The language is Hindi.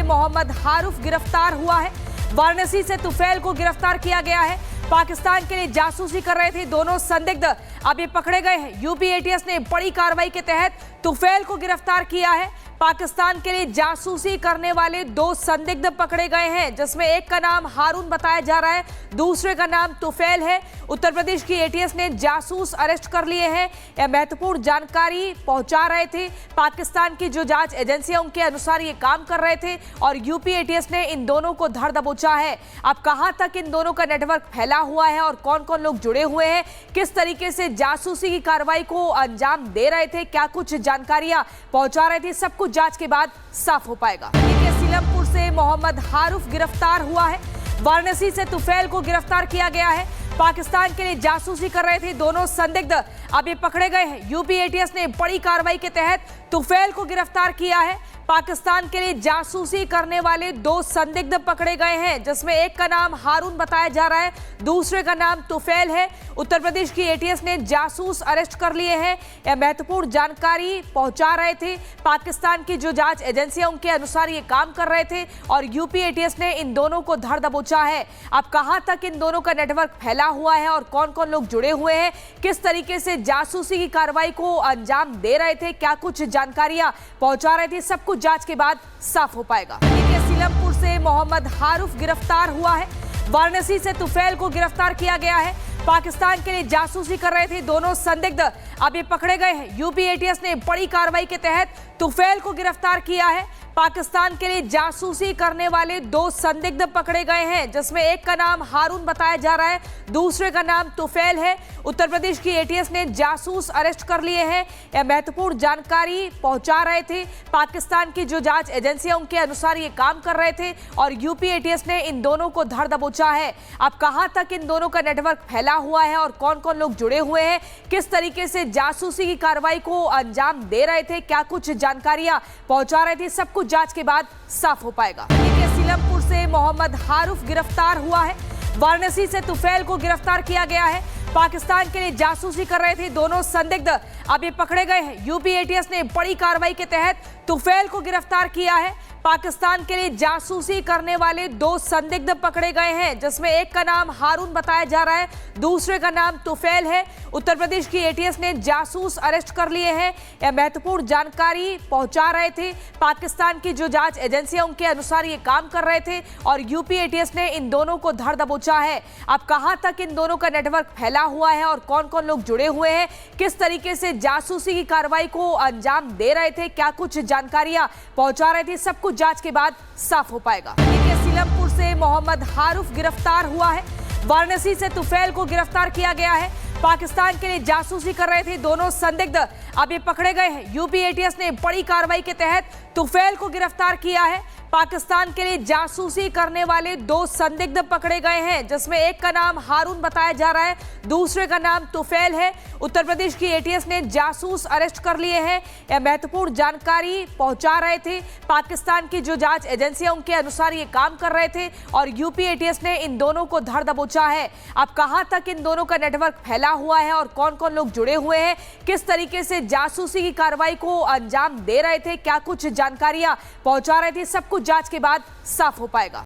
मोहम्मद हारूफ गिरफ्तार हुआ है। वाराणसी से तुफैल को गिरफ्तार किया गया है। पाकिस्तान के लिए जासूसी कर रहे थे दोनों संदिग्ध, अब ये पकड़े गए हैं। यूपी एटीएस ने बड़ी कार्रवाई के तहत तुफैल को गिरफ्तार किया है। पाकिस्तान के लिए जासूसी करने वाले दो संदिग्ध पकड़े गए हैं, जिसमें एक का नाम हारून बताया जा रहा है, दूसरे का नाम तुफैल है। उत्तर प्रदेश की एटीएस ने जासूस अरेस्ट कर लिए हैं। यह महत्वपूर्ण जानकारी पहुंचा रहे थे। पाकिस्तान की जो जांच एजेंसियां उनके अनुसार ये काम कर रहे थे और यूपी एटीएस ने इन दोनों को धर दबोचा है। अब कहां तक इन दोनों का नेटवर्क फैला हुआ है और कौन कौन लोग जुड़े हुए हैं, किस तरीके से जासूसी की कार्रवाई को अंजाम दे रहे थे, क्या कुछ जानकारियां पहुंचा रहे थे, सब कुछ जांच के बाद साफ हो पाएगा। सीलमपुर से मोहम्मद हारूफ गिरफ्तार हुआ है। वाराणसी से तुफैल को गिरफ्तार किया गया है। पाकिस्तान के लिए जासूसी कर रहे थे दोनों संदिग्ध, अब ये पकड़े गए हैं। यूपी एटीएस ने बड़ी कार्रवाई के तहत तुफैल को गिरफ्तार किया है। पाकिस्तान के लिए जासूसी करने वाले दो संदिग्ध पकड़े गए हैं, जिसमें एक का नाम हारून बताया जा रहा है, दूसरे का नाम तुफैल है। उत्तर प्रदेश की एटीएस ने जासूस अरेस्ट कर लिए हैं। यह महत्वपूर्ण जानकारी पहुंचा रहे थे। पाकिस्तान की जो जांच एजेंसियां उनके अनुसार ये काम कर रहे थे और यूपी एटीएस ने इन दोनों को धर दबोचा है। अब कहां तक इन दोनों का नेटवर्क फैला हुआ है और कौन कौन लोग जुड़े हुए हैं, किस तरीके से जासूसी की कार्रवाई को अंजाम दे रहे थे, क्या कुछ जानकारियां पहुंचा रहे थे, सब कुछ जांच के बाद साफ हो पाएगा। सीलमपुर से मोहम्मद हारूफ गिरफ्तार हुआ है। वाराणसी से तुफैल को गिरफ्तार किया गया है। पाकिस्तान के लिए जासूसी कर रहे थे दोनों संदिग्ध, अब ये पकड़े गए हैं। यूपी एटीएस ने बड़ी कार्रवाई के तहत तुफैल को गिरफ्तार किया है। पाकिस्तान के लिए जासूसी करने वाले दो संदिग्ध पकड़े गए हैं, जिसमें एक का नाम हारून बताया जा रहा है, दूसरे का नाम तुफैल है। उत्तर प्रदेश की एटीएस ने जासूस अरेस्ट कर लिए हैं। यह महत्वपूर्ण जानकारी पहुंचा रहे थे। पाकिस्तान की जो जांच एजेंसियां उनके अनुसार ये काम कर रहे थे और यूपी एटीएस ने इन दोनों को धर दबोचा है। अब कहां तक इन दोनों का नेटवर्क फैला हुआ है और कौन कौन लोग जुड़े हुए हैं, किस तरीके से जासूसी की कार्रवाई को अंजाम दे रहे थे, क्या कुछ जानकारियां पहुंचा रहे थे, सब कुछ जांच के बाद साफ हो पाएगा। सीलमपुर से मोहम्मद हारूफ गिरफ्तार हुआ है। वाराणसी से तुफैल को गिरफ्तार किया गया है। पाकिस्तान के लिए जासूसी कर रहे थे दोनों संदिग्ध, अब ये पकड़े गए हैं। यूपी एटीएस ने बड़ी कार्रवाई के तहत तुफैल को गिरफ्तार किया है। पाकिस्तान के लिए जासूसी करने वाले दो संदिग्ध पकड़े गए हैं, जिसमें एक का नाम हारून बताया जा रहा है, दूसरे का नाम तुफैल है। उत्तर प्रदेश की एटीएस ने जासूस अरेस्ट कर लिए हैं। यह महत्वपूर्ण जानकारी पहुंचा रहे थे। पाकिस्तान की जो जांच एजेंसियां उनके अनुसार ये काम कर रहे थे और यूपी एटीएस ने इन दोनों को धर दबोचा है। अब कहां तक इन दोनों का नेटवर्क फैला हुआ है और कौन कौन लोग जुड़े हुए हैं, किस तरीके से जासूसी की कार्रवाई को अंजाम दे रहे थे, क्या कुछ जानकारियां पहुंचा रहे थे, सब कुछ जांच के बाद साफ हो पाएगा। सीलमपुर से मोहम्मद हारूफ गिरफ्तार हुआ है। वाराणसी से तुफैल को गिरफ्तार किया गया है। पाकिस्तान के लिए जासूसी कर रहे थे दोनों संदिग्ध, अब ये पकड़े गए हैं। यूपी एटीएस ने बड़ी कार्रवाई के तहत तुफैल को गिरफ्तार किया है। पाकिस्तान के लिए जासूसी करने वाले दो संदिग्ध पकड़े गए हैं, जिसमें एक का नाम हारून बताया जा रहा है, दूसरे का नाम तुफैल है। उत्तर प्रदेश की एटीएस ने जासूस अरेस्ट कर लिए हैं। यह महत्वपूर्ण जानकारी पहुंचा रहे थे। पाकिस्तान की जो जांच एजेंसियां उनके अनुसार ये काम कर रहे थे और यूपी एटीएस ने इन दोनों को धर दबोचा है। अब कहां तक इन दोनों का नेटवर्क फैला हुआ है और कौन कौन लोग जुड़े हुए हैं, किस तरीके से जासूसी की कार्रवाई को अंजाम दे रहे थे, क्या कुछ जानकारियां पहुंचा रहे थे, सब कुछ जांच के बाद साफ हो पाएगा।